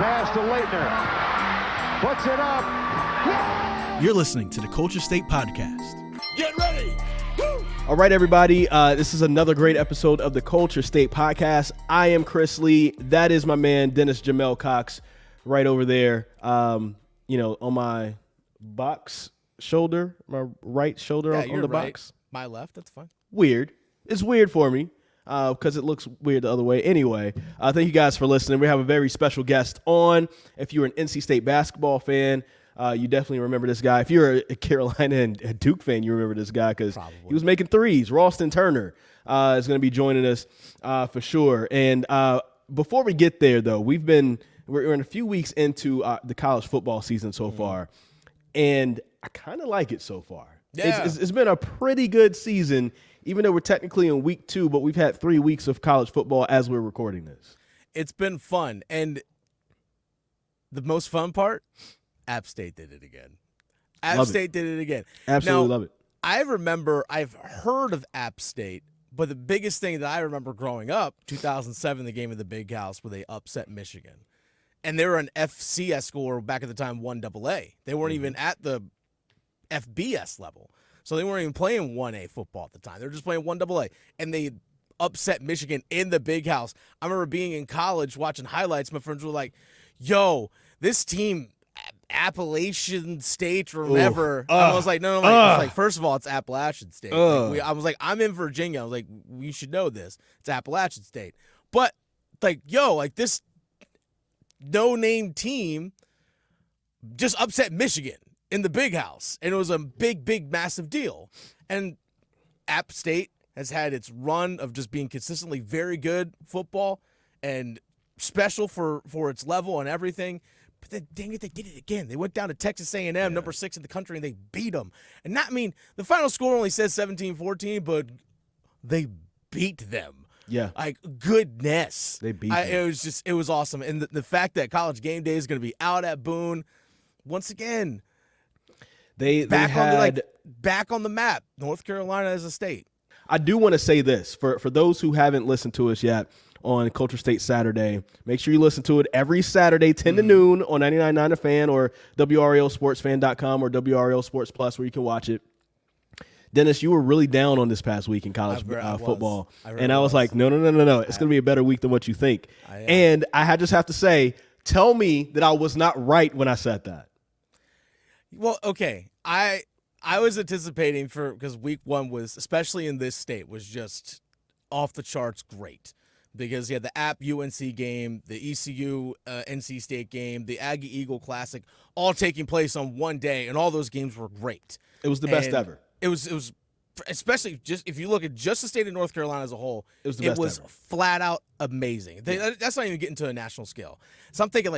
pass to Leitner. Puts it up. You're listening to the Culture State Podcast. Get ready. Woo! All right, everybody. This is another great episode of the Culture State Podcast. I am Chris Lee. That is my man, Dennis Jamel Cox, right over there. On my box shoulder, my right shoulder on the box. My left, that's fine. Weird. It's weird for me because it looks weird the other way. Anyway, thank you guys for listening. We have a very special guest on. If you're an NC State basketball fan, you definitely remember this guy. If you're a Carolina and Duke fan, you remember this guy because he was making threes. Ralston Turner is going to be joining us for sure. And before we get there, though, we're in a few weeks into the college football season so far, and I kind of like it so far. Yeah. It's been a pretty good season, even though we're technically in week 2, but we've had 3 weeks of college football as we're recording this. It's been fun, and the most fun part, App State did it again. App State did it again. Absolutely now, love it. I remember I've heard of App State, but the biggest thing that I remember growing up, 2007, the game of the Big House where they upset Michigan. And they were an FCS school back at the time, 1AA. They weren't even at the FBS level. So they weren't even playing 1A football at the time. They were just playing 1AA. And they upset Michigan in the Big House. I remember being in college watching highlights. My friends were like, yo, this team, Appalachian State or whatever. I was like, no. I was like, first of all, it's Appalachian State. I was like, I'm in Virginia. I was like, you should know this. It's Appalachian State. But, this no-name team just upset Michigan in the Big House. And it was a big, massive deal. And App State has had its run of just being consistently very good football and special for its level and everything. But then, dang it, they did it again. They went down to Texas A&M, number 6 in the country, and they beat them. And the final score only says 17-14, but they beat them. Yeah. Like, goodness. They beat them. It was awesome. And the fact that College Game Day is going to be out at Boone, once again, back on the map, North Carolina as a state. I do want to say this for those who haven't listened to us yet on Culture State Saturday. Make sure you listen to it every Saturday, 10 to noon on 99.9 The Fan or WRLSportsFan.com or WRL Sports Plus where you can watch it. Dennis, you were really down on this past week in college football. I was like, no. It's going to be a better week than what you think. And I just have to say, tell me that I was not right when I said that. Well, okay. I was anticipating because week 1 was, especially in this state, was just off the charts great. Because you had the App UNC game, the ECU NC State game, the Aggie Eagle Classic, all taking place on one day, and all those games were great. It was the best ever. It was especially just if you look at just the state of North Carolina as a whole, it was flat out amazing. That's not even getting to a national scale. So I'm thinking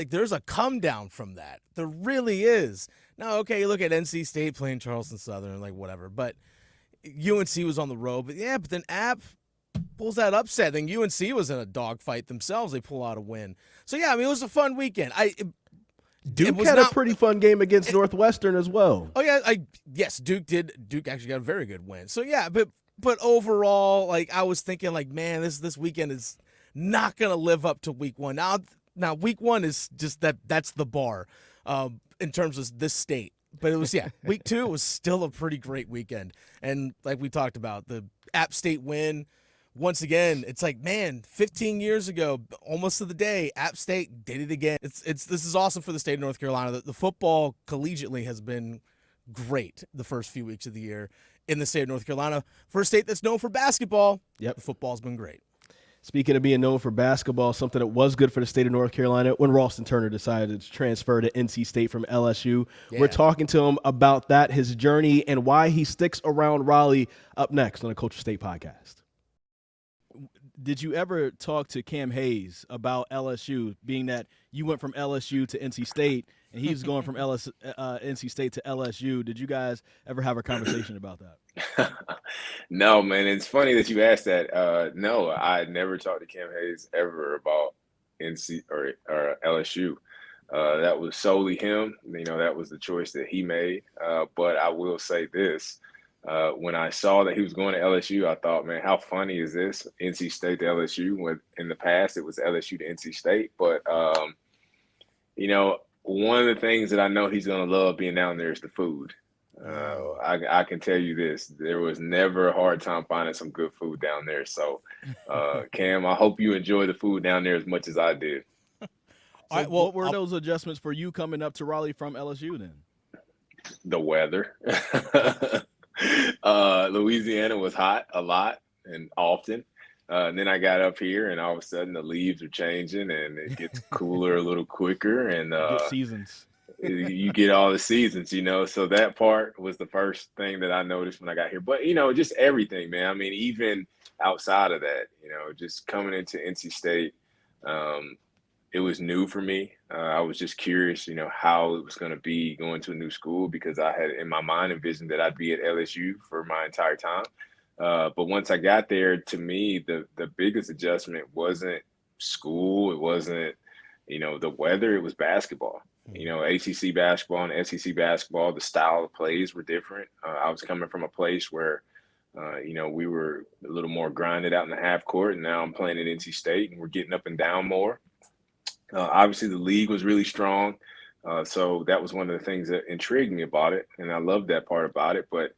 there's a come down from that. There really is. Now, okay, you look at NC State playing Charleston Southern, whatever, but UNC was on the road. But then App pulls that upset. Then UNC was in a dogfight themselves. They pull out a win. So, yeah, it was a fun weekend. Duke had a pretty fun game against Northwestern as well. Oh, yeah. Yes, Duke did. Duke actually got a very good win. So, yeah, but overall, I was thinking, man, this weekend is not going to live up to week 1. Now, week 1 is just that's the bar in terms of this state. But it was, week 2 was still a pretty great weekend. And like we talked about, the App State win, once again, it's 15 years ago, almost to the day, App State did it again. This is awesome for the state of North Carolina. The football collegiately has been great the first few weeks of the year in the state of North Carolina. For a state that's known for basketball, the football's been great. Speaking of being known for basketball, something that was good for the state of North Carolina when Ralston Turner decided to transfer to NC State from LSU. Yeah. We're talking to him about that, his journey, and why he sticks around Raleigh up next on the Culture State Podcast. Did you ever talk to Cam Hayes about LSU, being that you went from LSU to NC State and he's going from NC State to LSU? Did you guys ever have a conversation about that? No, man. It's funny that you asked that. No, I never talked to Cam Hayes ever about NC or LSU. That was solely him. That was the choice that he made. But I will say this. When I saw that he was going to LSU, I thought, man, how funny is this? NC State to LSU. When in the past it was LSU to NC State. But one of the things that I know he's going to love being down there is the food. I can tell you this. There was never a hard time finding some good food down there. So, Cam, I hope you enjoy the food down there as much as I did. So what were those adjustments for you coming up to Raleigh from LSU then? The weather. Louisiana was hot a lot and often. And then I got up here, and all of a sudden the leaves are changing, and it gets cooler a little quicker. And Get seasons. you get all the seasons, So that part was the first thing that I noticed when I got here. But, just everything, man. I mean, even outside of that, just coming into NC State, it was new for me. I was just curious, how it was going to be going to a new school, because I had in my mind envisioned that I'd be at LSU for my entire time. But once I got there, to me, the biggest adjustment wasn't school. It wasn't, the weather. It was basketball. ACC basketball and SEC basketball, the style of plays were different. I was coming from a place where, we were a little more grinded out in the half court, and now I'm playing at NC State, and we're getting up and down more. Obviously, the league was really strong. So that was one of the things that intrigued me about it, and I loved that part about it. But,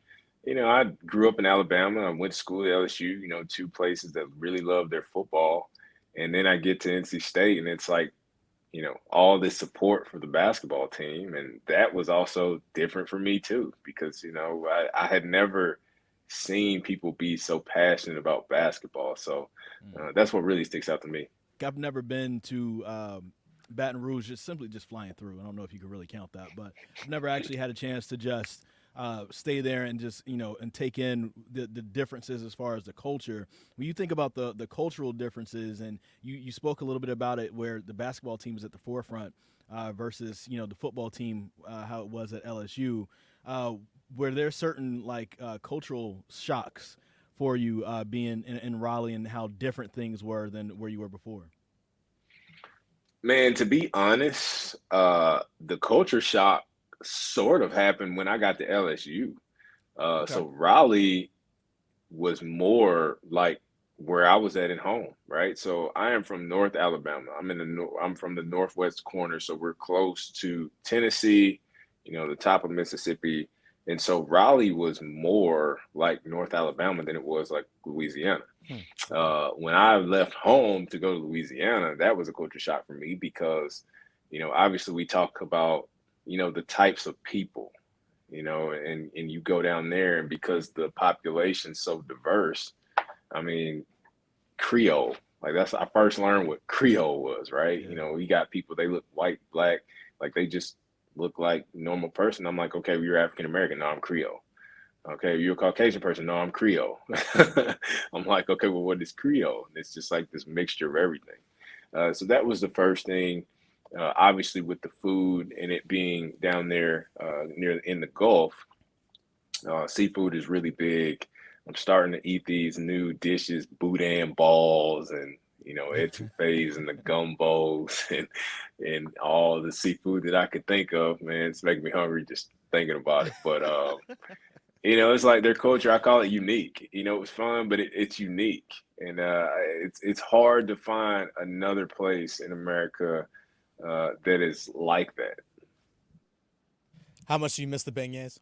I grew up in Alabama. I went to school at LSU, two places that really loved their football. And then I get to NC State, and it's like, all this support for the basketball team. And that was also different for me too, because, I had never seen people be so passionate about basketball. So that's what really sticks out to me. I've never been to Baton Rouge, just flying through. I don't know if you could really count that, but I've never actually had a chance to just stay there and just, and take in the differences as far as the culture. When you think about the cultural differences, and you spoke a little bit about it, where the basketball team is at the forefront versus, the football team, how it was at LSU, were there certain cultural shocks for you being in Raleigh, and how different things were than where you were before? Man, to be honest, the culture shock sort of happened when I got to LSU. Okay. So Raleigh was more like where I was at home, right? So I am from North Alabama. I'm from the northwest corner, so we're close to Tennessee, the top of Mississippi. And so Raleigh was more like North Alabama than it was like Louisiana. When I left home to go to Louisiana, that was a culture shock for me, because, obviously we talk about, the types of people, and you go down there, and because the population's so diverse, I mean, Creole, that's, I first learned what Creole was, right? Yeah. You got people, they look white, black, they just look like normal person. I'm like, okay, well, you're African American. No, I'm Creole. Okay, you're a Caucasian person. No, I'm Creole. I'm like, okay, well, what is Creole? And it's just like this mixture of everything. So that was the first thing. Obviously, with the food and it being down there in the Gulf, seafood is really big. I'm starting to eat these new dishes, boudin balls, and etouffees and the gumbos and all the seafood that I could think of. Man, it's making me hungry just thinking about it. But it's like their culture. I call it unique. It was fun, but it's unique, and it's hard to find another place in America that is like that. How much do you miss the beignets?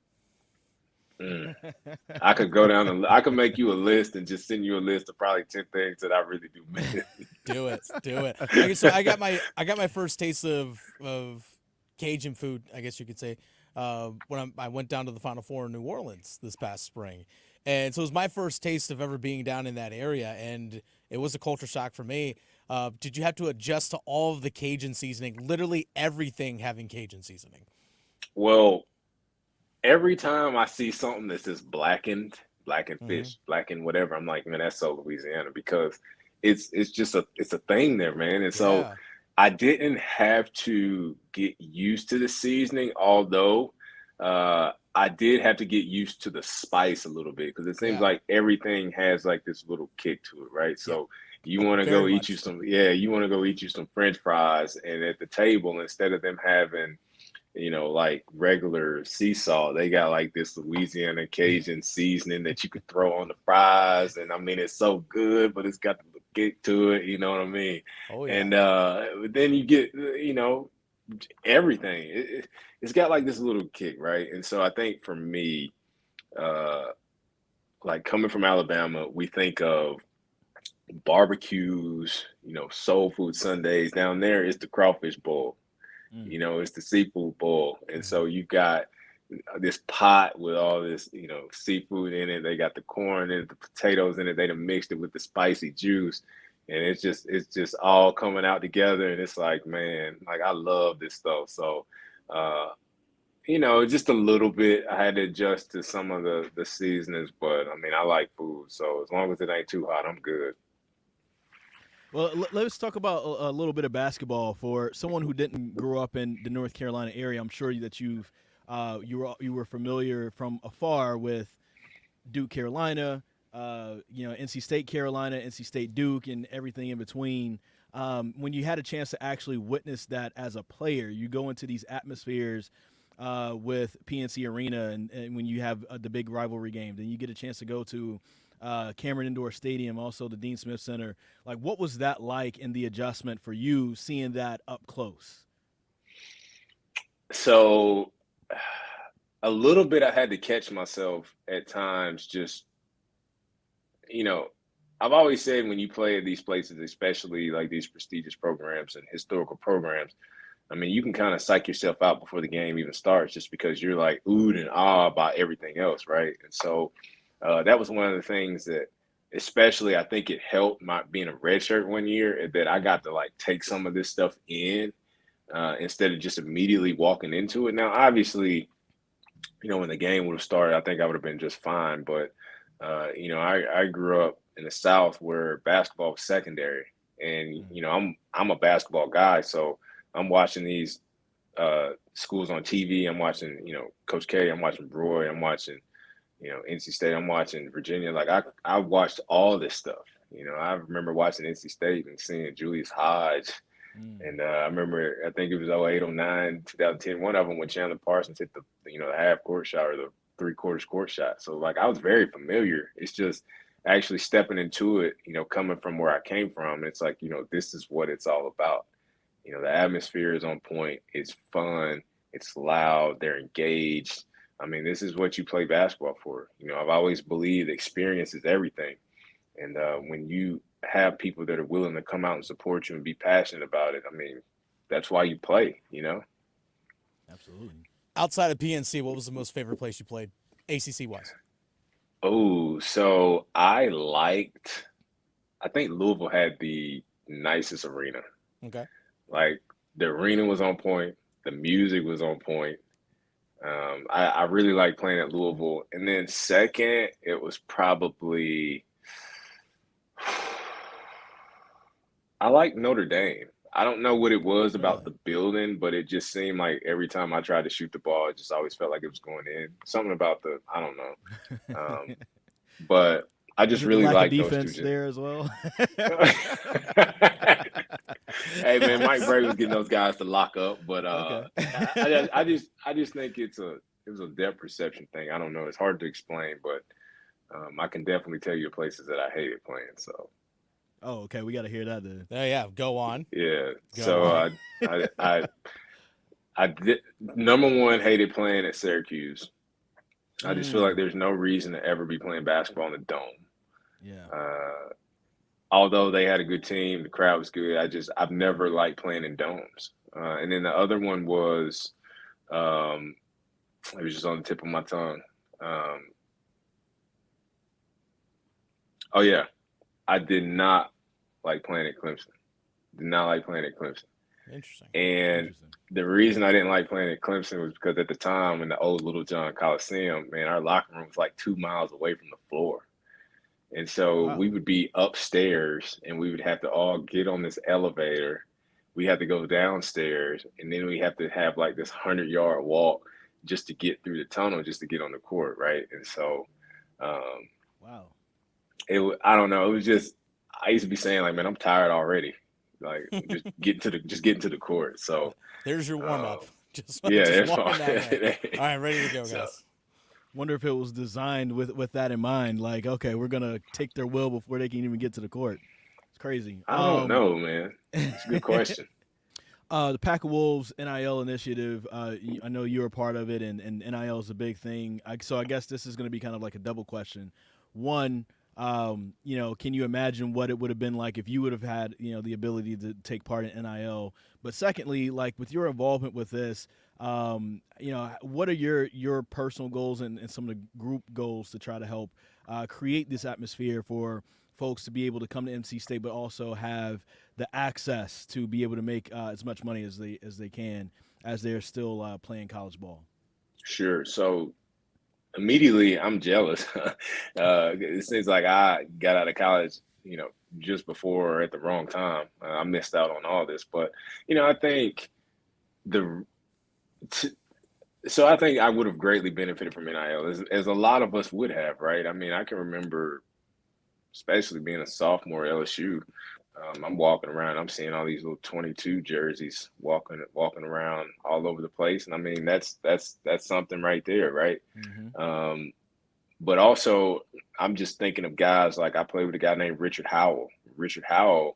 I could go down I could make you a list and just send you a list of probably 10 things that I really do miss. Do it. Okay, so I got my first taste of Cajun food, I guess you could say, when I went down to the Final Four in New Orleans this past spring. And so it was my first taste of ever being down in that area, and it was a culture shock for me. Did you have to adjust to all of the Cajun seasoning, literally everything having Cajun seasoning? Well, every time I see something that says blackened fish, blackened whatever, I'm like, man, that's so Louisiana, because it's just it's a thing there, man. And so I didn't have to get used to the seasoning, although I did have to get used to the spice a little bit, because it seems like everything has like this little kick to it, right? So you want to go eat you some French fries, and at the table, instead of them having like regular sea salt, they got like this Louisiana Cajun seasoning that you could throw on the fries. And I mean, it's so good, but it's got the kick to it. You know what I mean? Oh, yeah. And then you get, everything. It's got like this little kick, right? And so I think for me, like coming from Alabama, we think of barbecues, soul food Sundays. Down there, it's the crawfish bowl. It's the seafood bowl. And so you've got this pot with all this, seafood in it. They got the corn in it, the potatoes in it. They done mixed it with the spicy juice. And it's just all coming out together. And it's like, man, like I love this stuff. So, just a little bit. I had to adjust to some of the seasonings, but I mean, I like food. So as long as it ain't too hot, I'm good. Well, let's talk about a little bit of basketball for someone who didn't grow up in the North Carolina area. I'm sure that you were familiar from afar with Duke, Carolina, NC State, Carolina, NC State, Duke, and everything in between. When you had a chance to actually witness that as a player, you go into these atmospheres with PNC Arena, and when you have the big rivalry game, then you get a chance to go to Cameron Indoor Stadium, also the Dean Smith Center. Like, what was that like in the adjustment for you seeing that up close? So a little bit I had to catch myself at times. Just, I've always said when you play at these places, especially like these prestigious programs and historical programs, I mean, you can kind of psych yourself out before the game even starts just because you're like oohed and ah about everything else, right? And so that was one of the things that especially I think it helped my being a redshirt one year, that I got to like take some of this stuff in instead of just immediately walking into it. Now, obviously, when the game would have started, I think I would have been just fine. But, I grew up in the South where basketball was secondary. And, I'm a basketball guy. So I'm watching these schools on TV. I'm watching, Coach K. I'm watching Roy. I'm watching, NC State. I'm watching Virginia. Like I watched all this stuff. I remember watching NC State and seeing Julius Hodge. And I remember, I think it was 08, 09, 2010. One of them when Chandler Parsons hit the half court shot or the 3/4 court shot. So like I was very familiar. It's just actually stepping into it, coming from where I came from. It's like, this is what it's all about. The atmosphere is on point. It's fun. It's loud. They're engaged. I mean, this is what you play basketball for. I've always believed experience is everything. And when you have people that are willing to come out and support you and be passionate about it, I mean, that's why you play, Absolutely. Outside of PNC, what was the most favorite place you played, ACC-wise? Oh, so I think Louisville had the nicest arena. Okay. Like, the arena was on point. The music was on point. I really liked playing at Louisville. And then second, it was probably I like Notre Dame. I don't know what it was about the building, but it just seemed like every time I tried to shoot the ball, it just always felt like it was going in. Something about I don't know. But I just really like those defense two. There as well. Hey man, Mike Brady was getting those guys to lock up, but Okay. I just think it was a depth perception thing. I don't know. It's hard to explain, but I can definitely tell you the places that I hated playing. So. Oh, okay. We got to hear that then. Oh, yeah. Go on. Yeah. Go So on. I did, number one, hated playing at Syracuse. I just feel like there's no reason to ever be playing basketball in the dome. Yeah. Although they had a good team, the crowd was good. I've never liked playing in domes. And then the other one was, it was just on the tip of my tongue. Oh yeah, I did not like playing at Clemson. Did not like playing at Clemson. Interesting. And the reason I didn't like playing at Clemson was because at the time in the old Little John Coliseum, man, our locker room was like 2 miles away from the floor. And so we would be upstairs and we would have to all get on this elevator. We had to go downstairs and then we have to have like this 100-yard walk just to get through the tunnel, just to get on the court, right? And so wow. I don't know. It was just, I used to be saying like, man, I'm tired already. Like just getting to the court. So there's your warm up. Just that's walking fine. that way. All right, ready to go, guys. So, Wonder if it was designed with that in mind. Like, okay, we're gonna take their will before they can even get to the court. It's crazy. I don't know, man. It's a good question. The Pack of Wolves NIL initiative, I know you're a part of it, and NIL is a big thing. So I guess this is going to be kind of like a double question. One, can you imagine what it would have been like if you would have had, the ability to take part in NIL? But secondly, like with your involvement with this, what are your personal goals and some of the group goals to try to help create this atmosphere for folks to be able to come to NC State, but also have the access to be able to make as much money as they can as they're still playing college ball? Sure. So immediately, I'm jealous. It seems like I got out of college, just before or at the wrong time. I missed out on all this, but I think I think I would have greatly benefited from NIL, as a lot of us would have, right? I mean, I can remember, especially being a sophomore at LSU. I'm walking around, I'm seeing all these little 22 jerseys walking around all over the place, and I mean that's something right there, right? Mm-hmm. But also, I'm just thinking of guys like I played with a guy named Richard Howell. Richard Howell,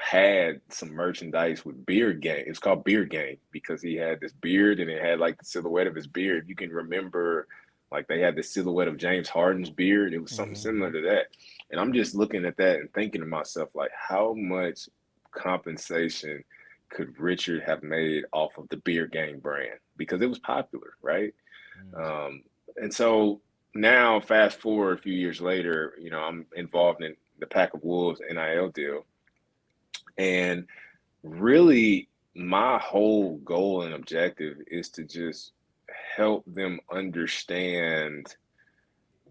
had some merchandise with Beard Gang. It's called Beard Gang because he had this beard and it had like the silhouette of his beard. You can remember, like they had the silhouette of James Harden's beard. It was something similar to that. And I'm just looking at that and thinking to myself, like, how much compensation could Richard have made off of the Beard Gang brand? Because it was popular, right? Mm-hmm. And so now, fast forward a few years later, I'm involved in the Pack of Wolves NIL deal. And really, my whole goal and objective is to just help them understand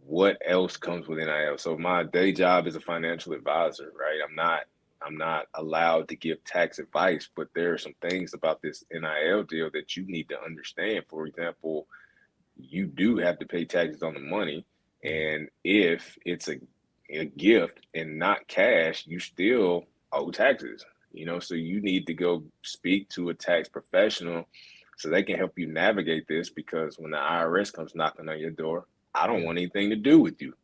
what else comes with NIL. So my day job is a financial advisor, right? I'm not allowed to give tax advice, but there are some things about this NIL deal that you need to understand. For example, you do have to pay taxes on the money. And if it's a gift and not cash, you still owe taxes, so you need to go speak to a tax professional so they can help you navigate this, because when the IRS comes knocking on your door, I don't want anything to do with you.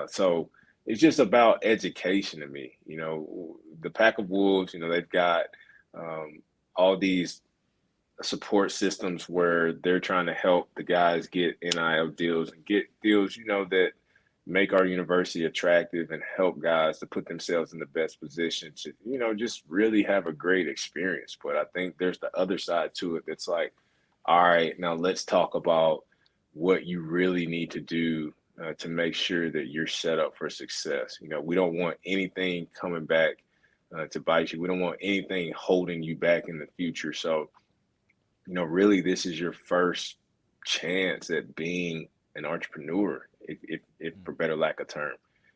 So it's just about education to me. The Pack of Wolves, they've got all these support systems where they're trying to help the guys get NIL deals and get deals, that make our university attractive and help guys to put themselves in the best position to, just really have a great experience. But I think there's the other side to it that's like, all right, now let's talk about what you really need to do to make sure that you're set up for success. We don't want anything coming back to bite you. We don't want anything holding you back in the future. So, really, this is your first chance at being an entrepreneur, if for better lack of term.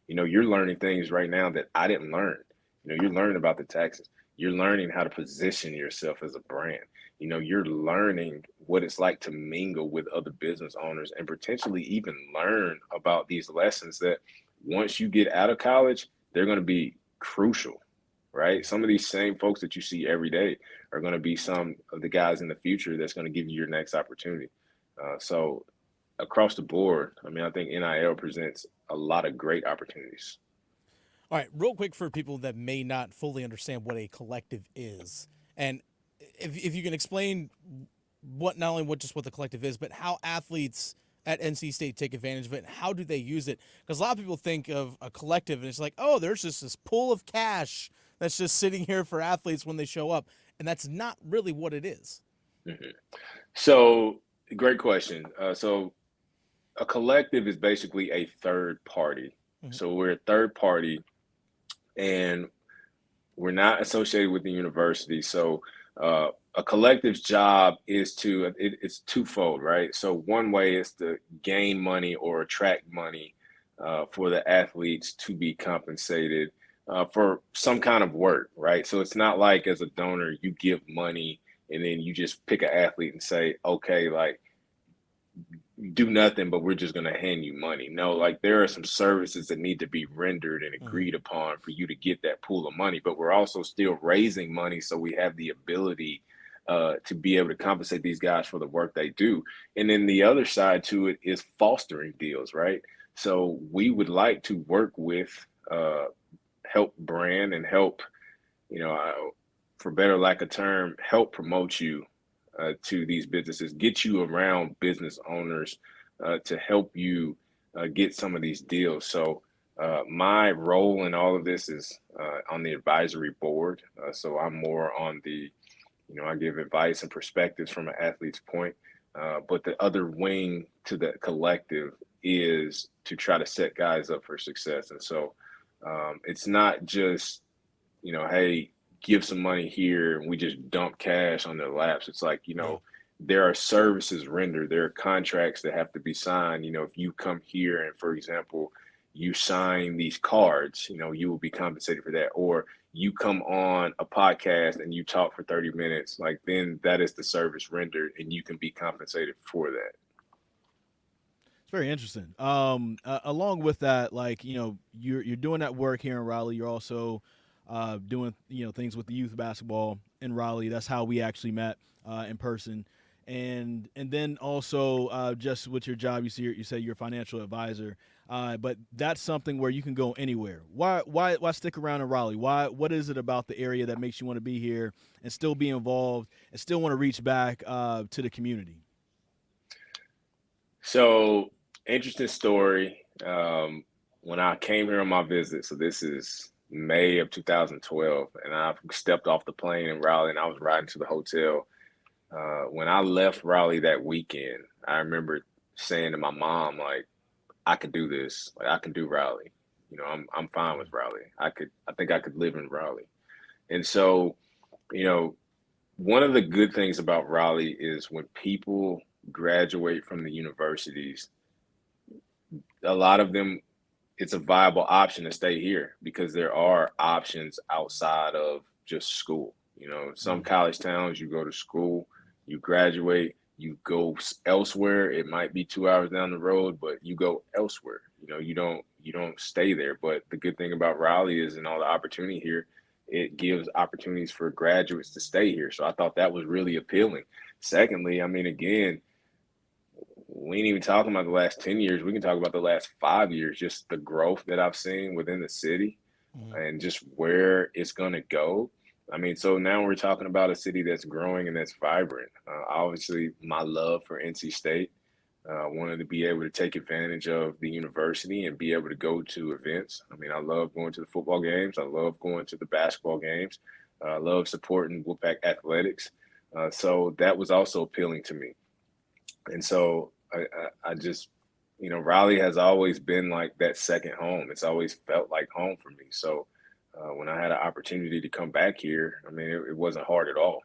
You're learning things right now that I didn't learn. You're learning about the taxes. You're learning how to position yourself as a brand. You're learning what it's like to mingle with other business owners and potentially even learn about these lessons that once you get out of college, they're going to be crucial, right? Some of these same folks that you see every day are going to be some of the guys in the future that's going to give you your next opportunity. So across the board, I think NIL presents a lot of great opportunities. All right, real quick for people that may not fully understand what a collective is, and if you can explain not only what the collective is, but how athletes at NC State take advantage of it, and how do they use it? Because a lot of people think of a collective and it's like, oh, there's just this pool of cash that's just sitting here for athletes when they show up, and that's not really what it is. Mm-hmm. So, great question. So a collective is basically a third party. Mm-hmm. So we're a third party, and we're not associated with the university. So a collective's job is it's twofold, right? So one way is to gain money or attract money for the athletes to be compensated for some kind of work, right? So it's not like as a donor, you give money and then you just pick an athlete and say, okay, like, do nothing, but we're just going to hand you money. No, like there are some services that need to be rendered and agreed upon for you to get that pool of money, but we're also still raising money so we have the ability to be able to compensate these guys for the work they do. And then the other side to it is fostering deals, right? So we would like to work with help brand and help, for better lack of term, help promote you to these businesses, get you around business owners to help you get some of these deals. So my role in all of this is on the advisory board. So I'm more on the, I give advice and perspectives from an athlete's point. But the other wing to the collective is to try to set guys up for success. And so it's not just, hey, give some money here and we just dump cash on their laps. It's like, there are services rendered. There are contracts that have to be signed. If you come here and, for example, you sign these cards, you will be compensated for that. Or you come on a podcast and you talk for 30 minutes, like then that is the service rendered and you can be compensated for that. It's very interesting. Along with that, like, you're doing that work here in Raleigh. You're also doing, things with the youth basketball in Raleigh. That's how we actually met in person. And then also just with your job, you say you're a financial advisor, but that's something where you can go anywhere. Why stick around in Raleigh? What is it about the area that makes you want to be here and still be involved and still want to reach back to the community? So interesting story. When I came here on my visit, so this is May of 2012, and I stepped off the plane in Raleigh and I was riding to the hotel. When I left Raleigh that weekend, I remember saying to my mom, like, I could do this. Like, I can do Raleigh. I'm fine with Raleigh. I think I could live in Raleigh. And so, one of the good things about Raleigh is when people graduate from the universities, a lot of them, it's a viable option to stay here because there are options outside of just school. Some college towns, you go to school, you graduate, you go elsewhere. It might be 2 hours down the road, but you go elsewhere. You don't stay there. But the good thing about Raleigh is, and all the opportunity here, it gives opportunities for graduates to stay here. So I thought that was really appealing. Secondly, again, we ain't even talking about the last 10 years. We can talk about the last 5 years, just the growth that I've seen within the city and just where it's going to go. So now we're talking about a city that's growing and that's vibrant. Obviously, my love for NC State, wanted to be able to take advantage of the university and be able to go to events. I love going to the football games. I love going to the basketball games. I love supporting Wolfpack athletics. So that was also appealing to me. And so I just, Raleigh has always been like that second home. It's always felt like home for me. So when I had an opportunity to come back here, it wasn't hard at all.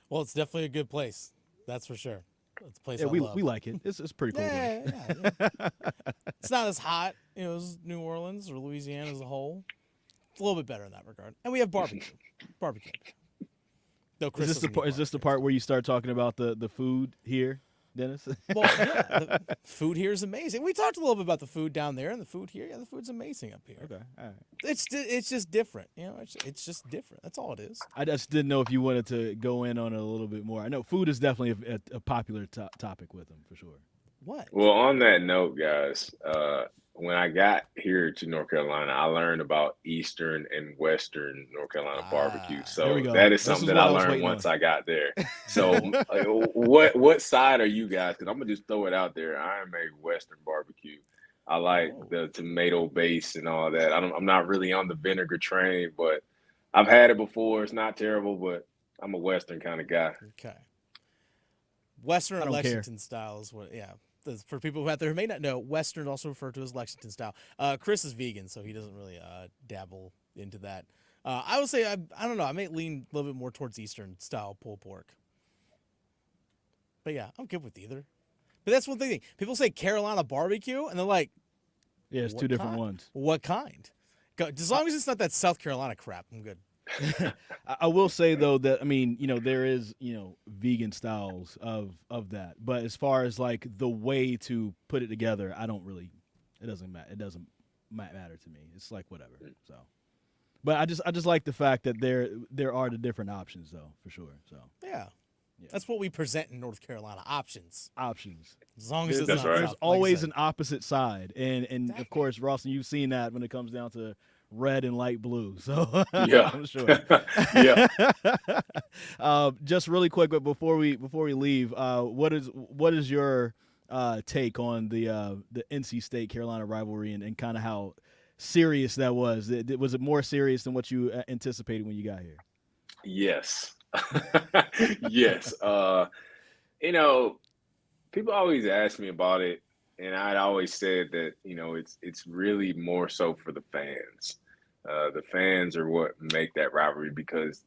Well, it's definitely a good place. That's for sure. It's a place Yeah, I we love. like it. It's pretty cool. Yeah. It's not as hot, as New Orleans or Louisiana as a whole. It's a little bit better in that regard. And we have barbecue. No, Chris Is this the part where you start talking about the food here, Dennis? Well, yeah, the food here is amazing. We talked a little bit about the food down there and the food here. Yeah, the food's amazing up here. Okay, all right. It's just different. It's just different. That's all it is. I just didn't know if you wanted to go in on it a little bit more. I know food is definitely a popular topic with them for sure. What? Well, on that note, guys, when I got here to North Carolina, I learned about Eastern and Western North Carolina barbecue. there So we go. that is This something is that I what I was learned waiting once on. I got there. So what side are you guys? Because I'm going to just throw it out there. I am a Western barbecue. I like the tomato base and all that. I'm not really on the vinegar train, but I've had it before. It's not terrible, but I'm a Western kind of guy. Okay. Western I and don't care. Lexington style is what, yeah. For people out there who may not know, Western also referred to as Lexington style. Chris is vegan, so he doesn't really dabble into that. I would say, I don't know, I may lean a little bit more towards Eastern style pulled pork. But yeah, I'm good with either. But that's one thing. People say Carolina barbecue, and they're like, Yeah, it's what two different kind? ones. What kind? As long as it's not that South Carolina crap, I'm good. I will say though that there is vegan styles of that, but as far as like the way to put it together, I don't really. It doesn't matter. It doesn't matter to me. It's like whatever. So, but I just like the fact that there are the different options though, for sure. So Yeah. That's what we present in North Carolina. Options. As long as it's That's not right. There's South, always like an opposite side, and Exactly. of course, Ralston, you've seen that when it comes down to red and light blue. So Yeah. I'm sure. Yeah. Just really quick, but before we leave, what is your take on the NC State Carolina rivalry and kind of how serious that was? Was it more serious than what you anticipated when you got here? Yes. Yes. People always ask me about it, and I'd always said that, it's really more so for the fans. The fans are what make that rivalry because,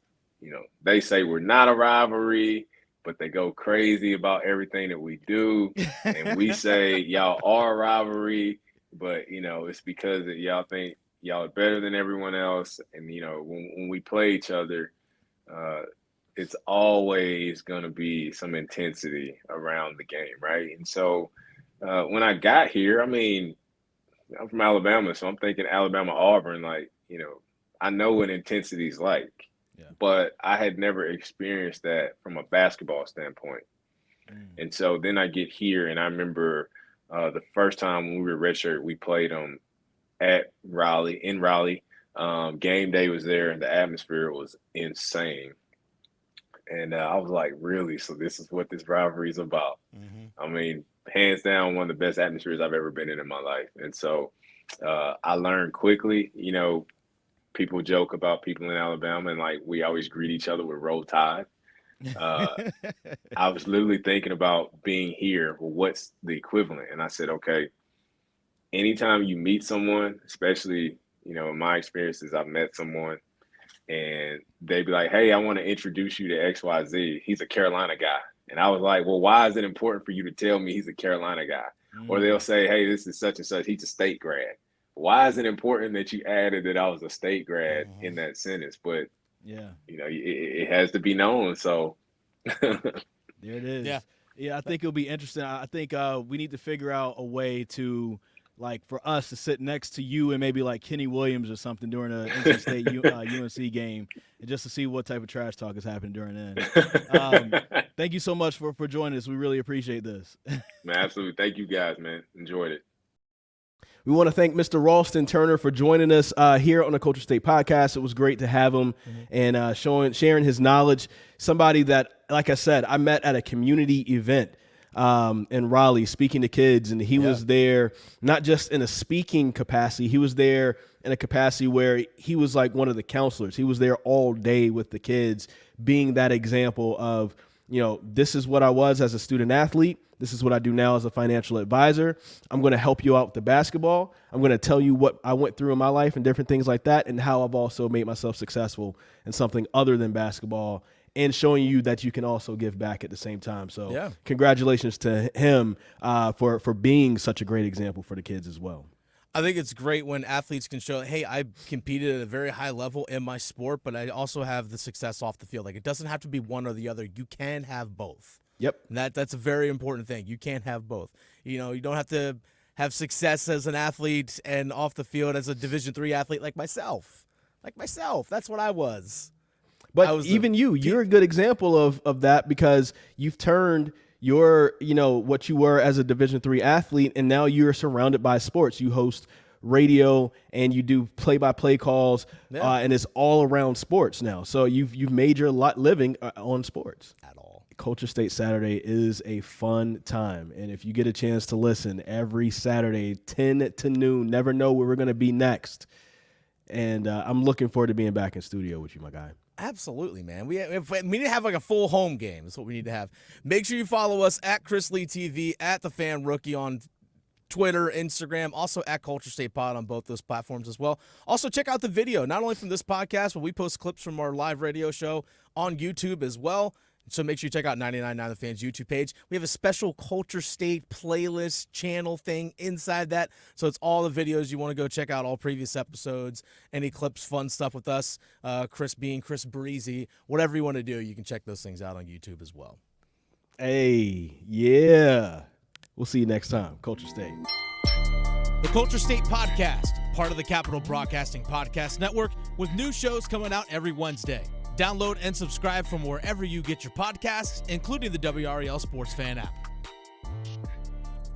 they say we're not a rivalry, but they go crazy about everything that we do. And we say y'all are a rivalry, but, it's because that y'all think y'all are better than everyone else. And, when we play each other, it's always going to be some intensity around the game, right? And so when I got here, I'm from Alabama, so I'm thinking Alabama-Auburn, I know what intensity is like, but I had never experienced that from a basketball standpoint. And so then I get here, and I remember the first time when we were redshirt, we played them in Raleigh. Game day was there, and the atmosphere was insane. And I was like, really? So this is what this rivalry is about? Hands down, one of the best atmospheres I've ever been in my life. And so I learned quickly, people joke about people in Alabama and we always greet each other with Roll Tide. I was literally thinking about being here. Well, what's the equivalent? And I said, okay, anytime you meet someone, especially, in my experiences, I've met someone and they'd be like, hey, I want to introduce you to XYZ. He's a Carolina guy. And I was like, well, why is it important for you to tell me he's a Carolina guy? Or they'll say, hey, this is such and such. He's a state grad. Why is it important that you added that I was a state grad in that sentence? But, it has to be known. So there it is. Yeah, I think it'll be interesting. I think we need to figure out a way to, for us to sit next to you and maybe Kenny Williams or something during a NC State UNC game, and just to see what type of trash talk is happening during then. Thank you so much for joining us. We really appreciate this. Man, absolutely. Thank you guys, man. Enjoyed it. We want to thank Mr. Ralston Turner for joining us here on the Culture State Podcast. It was great to have him and sharing his knowledge. Somebody that, like I said, I met at a community event in Raleigh speaking to kids, and he was there not just in a speaking capacity. He was there in a capacity where he was like one of the counselors. He was there all day with the kids, being that example of, this is what I was as a student athlete. This is what I do now as a financial advisor. I'm going to help you out with the basketball. I'm going to tell you what I went through in my life and different things like that, and how I've also made myself successful in something other than basketball, and showing you that you can also give back at the same time. So congratulations to him for being such a great example for the kids as well. I think it's great when athletes can show, hey, I competed at a very high level in my sport, but I also have the success off the field. It doesn't have to be one or the other. You can have both. Yep. And that's a very important thing. You can't have both. You don't have to have success as an athlete and off the field as a Division III athlete like myself. That's what I was. But you're a good example of that, because you've turned your, what you were as a Division III athlete, and now you're surrounded by sports. You host radio and you do play-by-play calls, and it's all around sports now. So you've made your living on sports. At all. Culture State Saturday is a fun time, and if you get a chance to listen every Saturday, 10 to noon, never know where we're going to be next. And I'm looking forward to being back in studio with you, my guy. Absolutely, man. We need to have a full home game. That's what we need to have. Make sure you follow us at Chris Lee TV, at The Fan Rookie on Twitter, Instagram, also at Culture State Pod on both those platforms as well. Also, check out the video, not only from this podcast, but we post clips from our live radio show on YouTube as well. So make sure you check out 99.9 The Fan's YouTube page. We have a special Culture State playlist channel thing inside that. So it's all the videos you want to go check out, all previous episodes, any clips, fun stuff with us, Chris Breezy, whatever you want to do, you can check those things out on YouTube as well. Hey, yeah. We'll see you next time. Culture State. The Culture State Podcast, part of the Capital Broadcasting Podcast Network, with new shows coming out every Wednesday. Download and subscribe from wherever you get your podcasts, including the WREL Sports Fan app.